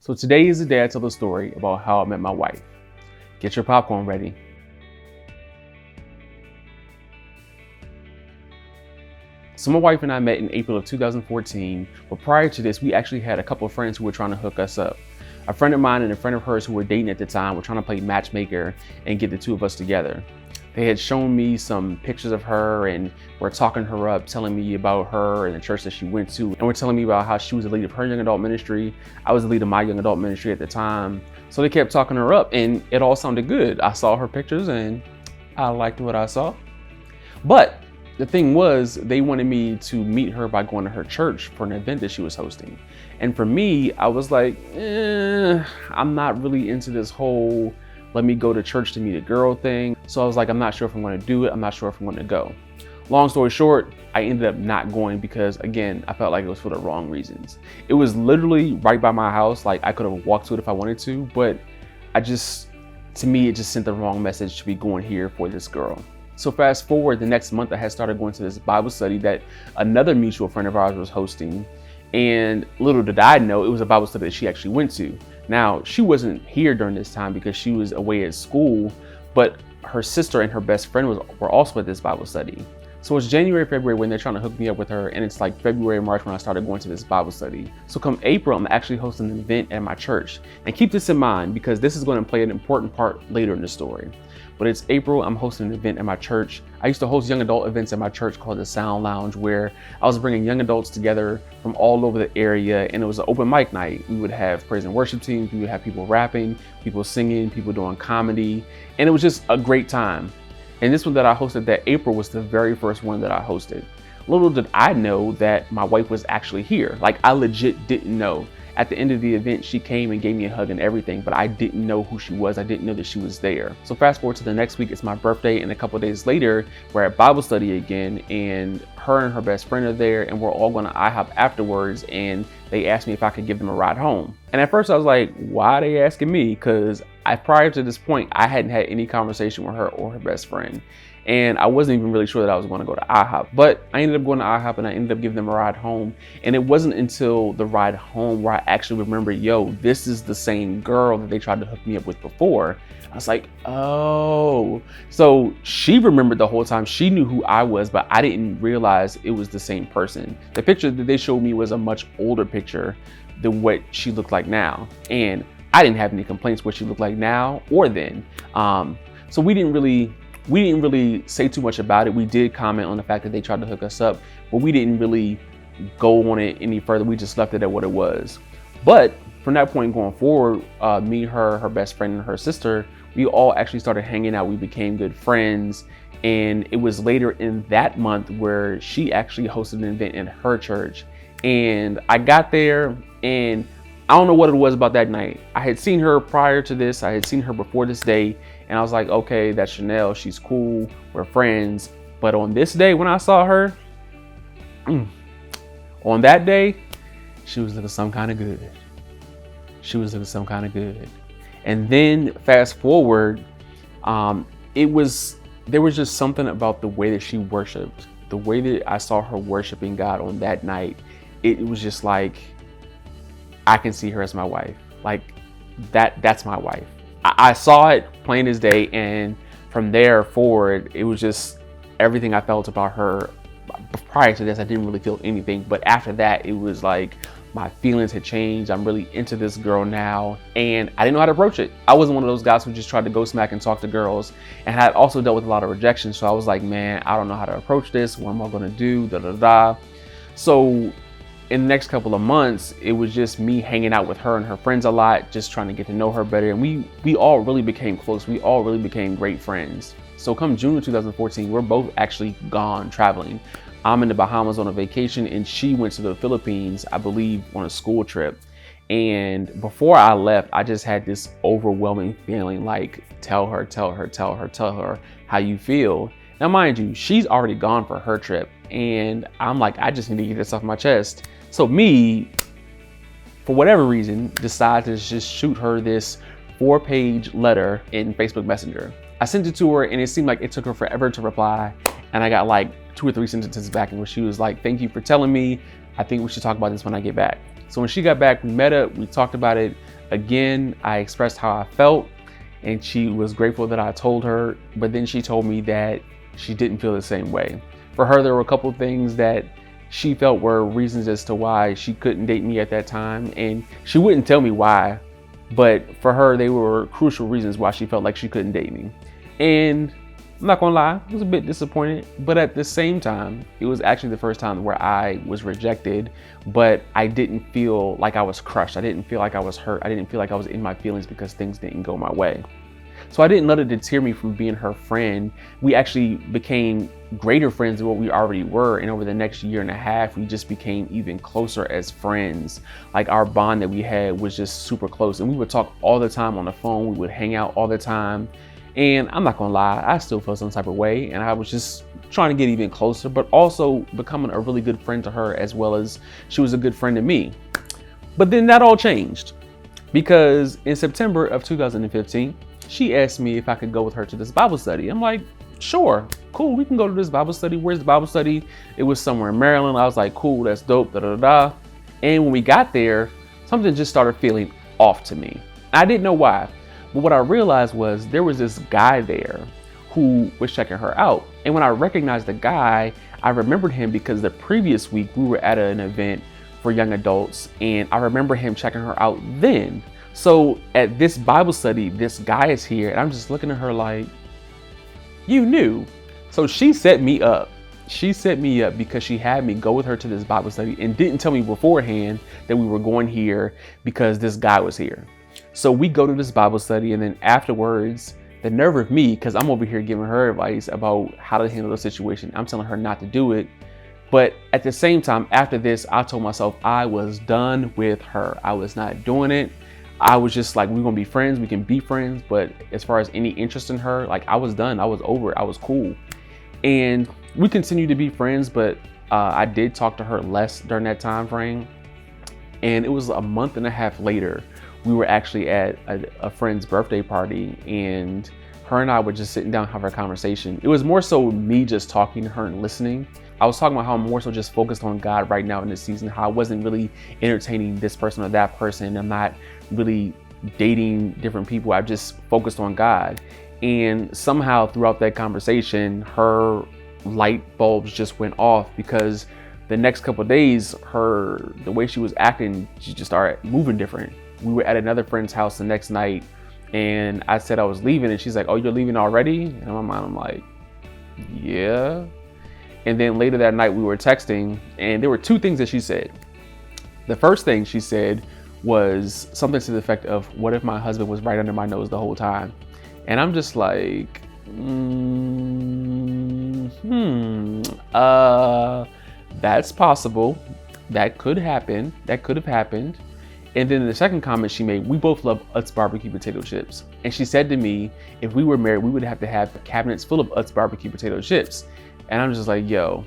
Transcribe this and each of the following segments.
So today is the day I tell the story about how I met my wife. Get your popcorn ready. So my wife and I met in April of 2014, but prior to this, we actually had a couple of friends who were trying to hook us up. A friend of mine and a friend of hers who were dating at the time were trying to play matchmaker and get the two of us together. They had shown me some pictures of her and were talking her up, telling me about her and the church that she went to, and were telling me about how she was the lead of her young adult ministry. I was the lead of my young adult ministry at the time. So they kept talking her up and it all sounded good. I saw her pictures and I liked what I saw. But the thing was, they wanted me to meet her by going to her church for an event that she was hosting. And for me, I was like, I'm not really into this whole let me go to church to meet a girl thing. So I was like, I'm not sure if I'm going to do it. I'm not sure if I'm going to go. Long story short, I ended up not going because, again, I felt like it was for the wrong reasons. It was literally right by my house. Like, I could have walked to it if I wanted to, but to me, it just sent the wrong message to be going here for this girl. So fast forward, the next month I had started going to this Bible study that another mutual friend of ours was hosting. And little did I know, it was a Bible study that she actually went to. Now, she wasn't here during this time because she was away at school, but her sister and her best friend were also at this Bible study. So it's January, February when they're trying to hook me up with her, and it's like February, March when I started going to this Bible study. So come April, I'm actually hosting an event at my church. And keep this in mind because this is going to play an important part later in the story. But it's April, I'm hosting an event at my church. I used to host young adult events at my church called the Sound Lounge, where I was bringing young adults together from all over the area, and it was an open mic night. We would have praise and worship teams, we would have people rapping, people singing, people doing comedy, and it was just a great time. And this one that I hosted that April was the very first one that I hosted. Little did I know that my wife was actually here. Like, I legit didn't know. At the end of the event, she came and gave me a hug and everything, but I didn't know who she was. I didn't know that she was there. So fast forward to the next week, it's my birthday, and a couple of days later, we're at Bible study again, and her and her best friend are there, and we're all going to IHOP afterwards, and they asked me if I could give them a ride home. And at first I was like, why are they asking me? Because prior to this point, I hadn't had any conversation with her or her best friend. And I wasn't even really sure that I was going to go to IHOP, but I ended up going to IHOP and I ended up giving them a ride home. And it wasn't until the ride home where I actually remembered, yo, this is the same girl that they tried to hook me up with before. I was like, oh. So she remembered the whole time. She knew who I was, but I didn't realize it was the same person. The picture that they showed me was a much older picture than what she looked like now. And I didn't have any complaints what she looked like now or then. So we didn't really say too much about it. We did comment on the fact that they tried to hook us up, but we didn't really go on it any further. We just left it at what it was. But from that point going forward, me, her best friend, and her sister, we all actually started hanging out. We became good friends. And it was later in that month where she actually hosted an event in her church. And I got there, and I don't know what it was about that night. I had seen her prior to this. I had seen her before this day. And I was like, okay, that's Chanel. She's cool. We're friends. But on this day, when I saw her, on that day, she was looking some kind of good. She was looking some kind of good. And then fast forward, there was just something about the way that she worshiped, the way that I saw her worshiping God on that night. It was just like, I can see her as my wife. Like that's my wife. I saw it plain as day, and from there forward, it was just everything I felt about her. Prior to this, I didn't really feel anything, but after that, it was like my feelings had changed. I'm really into this girl now, and I didn't know how to approach it. I wasn't one of those guys who just tried to go smack and talk to girls, and had also dealt with a lot of rejection, so I was like, man, I don't know how to approach this. What am I gonna do? So in the next couple of months, it was just me hanging out with her and her friends a lot, just trying to get to know her better. And we all really became close. We all really became great friends. So come June of 2014, we're both actually gone traveling. I'm in the Bahamas on a vacation, and she went to the Philippines, I believe, on a school trip. And before I left, I just had this overwhelming feeling like, tell her how you feel. Now, mind you, she's already gone for her trip. And I'm like, I just need to get this off my chest. So me, for whatever reason, decided to just shoot her this 4-page letter in Facebook Messenger. I sent it to her, and it seemed like it took her forever to reply. And I got like 2 or 3 sentences back, and where she was like, thank you for telling me. I think we should talk about this when I get back. So when she got back, we met up, we talked about it. Again, I expressed how I felt, and she was grateful that I told her, but then she told me that she didn't feel the same way. For her, there were a couple of things that she felt were reasons as to why she couldn't date me at that time, and she wouldn't tell me why, but for her, they were crucial reasons why she felt like she couldn't date me. And I'm not gonna lie, I was a bit disappointed, but at the same time, it was actually the first time where I was rejected, but I didn't feel like I was crushed. I didn't feel like I was hurt. I didn't feel like I was in my feelings because things didn't go my way. So I didn't let it deter me from being her friend. We actually became greater friends than what we already were. And over the next year and a half, we just became even closer as friends. Like, our bond that we had was just super close. And we would talk all the time on the phone. We would hang out all the time. And I'm not gonna lie, I still felt some type of way. And I was just trying to get even closer, but also becoming a really good friend to her, as well as she was a good friend to me. But then that all changed, because in September of 2015, she asked me if I could go with her to this Bible study. I'm like, sure, cool, we can go to this Bible study. Where's the Bible study? It was somewhere in Maryland. I was like, cool, that's dope, da da da. And when we got there, something just started feeling off to me. I didn't know why, but what I realized was there was this guy there who was checking her out. And when I recognized the guy, I remembered him because the previous week we were at an event for young adults, and I remember him checking her out then. So at this Bible study, this guy is here, and I'm just looking at her like, you knew. So she set me up. She set me up because she had me go with her to this Bible study and didn't tell me beforehand that we were going here because this guy was here. So we go to this Bible study, and then afterwards, the nerve of me, because I'm over here giving her advice about how to handle the situation. I'm telling her not to do it. But at the same time, after this, I told myself I was done with her. I was not doing it. I was just like, we're gonna be friends, we can be friends, but as far as any interest in her, like, I was done, I was over it, I was cool. And we continued to be friends, but I did talk to her less during that time frame. And it was a month and a half later, we were actually at a friend's birthday party, and her and I were just sitting down having a conversation. It was more so me just talking to her and listening. I was talking about how I'm more so just focused on God right now in this season, how I wasn't really entertaining this person or that person. I'm not really dating different people. I just focused on God. And somehow throughout that conversation, her light bulbs just went off, because the next couple of days, the way she was acting, she just started moving different. We were at another friend's house the next night, and I said I was leaving, and she's like, oh, you're leaving already? And in my mind, I'm like, yeah. And then later that night we were texting, and there were two things that she said. The first thing she said was something to the effect of, what if my husband was right under my nose the whole time? And I'm just like, that's possible. That could happen. That could have happened. And then the second comment she made, we both love Utz barbecue potato chips. And she said to me, if we were married, we would have to have cabinets full of Utz barbecue potato chips. And I'm just like, yo,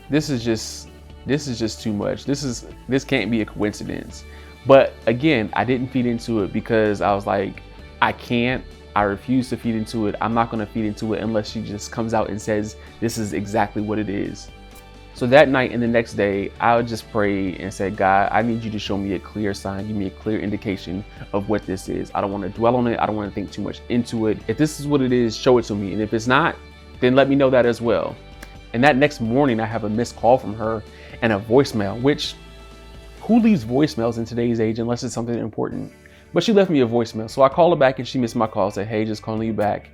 this is just too much. This can't be a coincidence. But again, I didn't feed into it, because I was like, I refuse to feed into it. I'm not gonna feed into it unless she just comes out and says, this is exactly what it is. So that night and the next day, I would just pray and say, God, I need you to show me a clear sign, give me a clear indication of what this is. I don't want to dwell on it. I don't want to think too much into it. If this is what it is, show it to me. And if it's not, then let me know that as well. And that next morning, I have a missed call from her and a voicemail, which, who leaves voicemails in today's age unless it's something important? But she left me a voicemail. So I call her back, and she missed my call. I said, hey, just calling you back.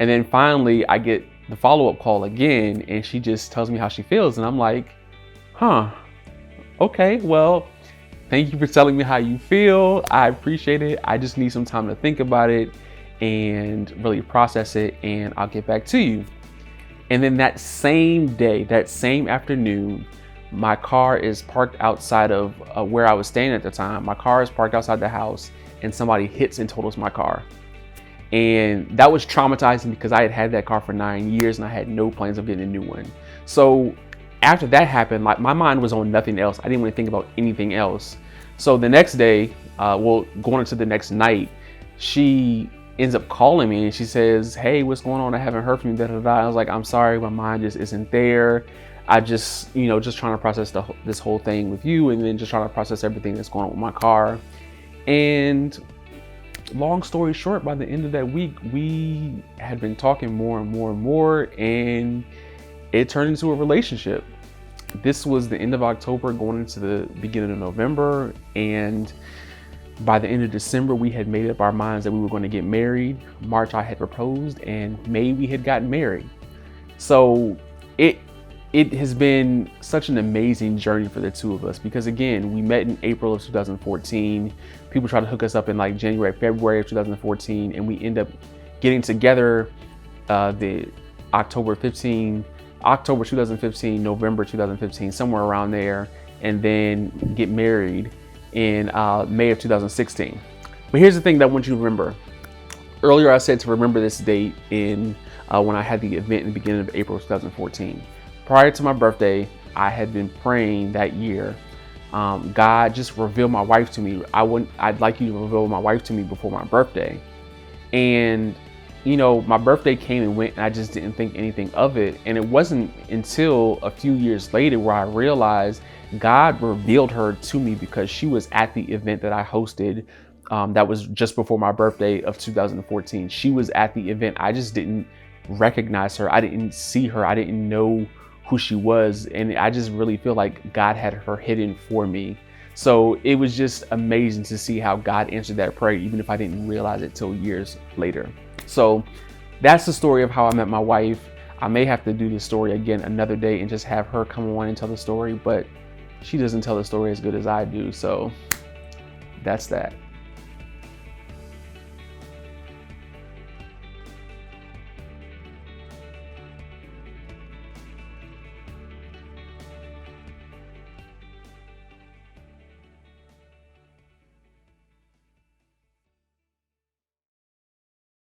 And then finally I get the follow-up call again, and she just tells me how she feels. And I'm like, okay, well, thank you for telling me how you feel. I appreciate it. I just need some time to think about it and really process it, and I'll get back to you. And then that same day, that same afternoon, my car is parked outside of where I was staying at the time. My car is parked outside the house, and somebody hits and totals my car. And that was traumatizing, because I had had that car for 9 years and I had no plans of getting a new one. So after that happened, like, my mind was on nothing else. I didn't want to think about anything else. So the next day, going into the next night, she ends up calling me, and she says, hey, what's going on? I haven't heard from you, da da da. I was like, I'm sorry, my mind just isn't there. I just, just trying to process this whole thing with you, and then just trying to process everything that's going on with my car. And long story short, by the end of that week, we had been talking more and more and more, and it turned into a relationship. This was the end of October going into the beginning of November, and by the end of December, we had made up our minds that we were going to get married. March, I had proposed, and May, we had gotten married. So it has been such an amazing journey for the two of us, because again, we met in April of 2014. People tried to hook us up in like January, February of 2014, and we end up getting together the October 2015, November 2015, somewhere around there, and then get married in May of 2016. But here's the thing that I want you to remember. Earlier I said to remember this date in when I had the event in the beginning of April 2014. Prior to my birthday, I had been praying that year, God, just reveal my wife to me. I'd like you to reveal my wife to me before my birthday. And you know, my birthday came and went, and I just didn't think anything of it. And it wasn't until a few years later where I realized God revealed her to me, because she was at the event that I hosted that was just before my birthday of 2014. She was at the event. I just didn't recognize her. I didn't see her. I didn't know who she was. And I just really feel like God had her hidden for me. So it was just amazing to see how God answered that prayer, even if I didn't realize it till years later. So that's the story of how I met my wife. I may have to do this story again another day and just have her come on and tell the story, but she doesn't tell the story as good as I do. So that's that.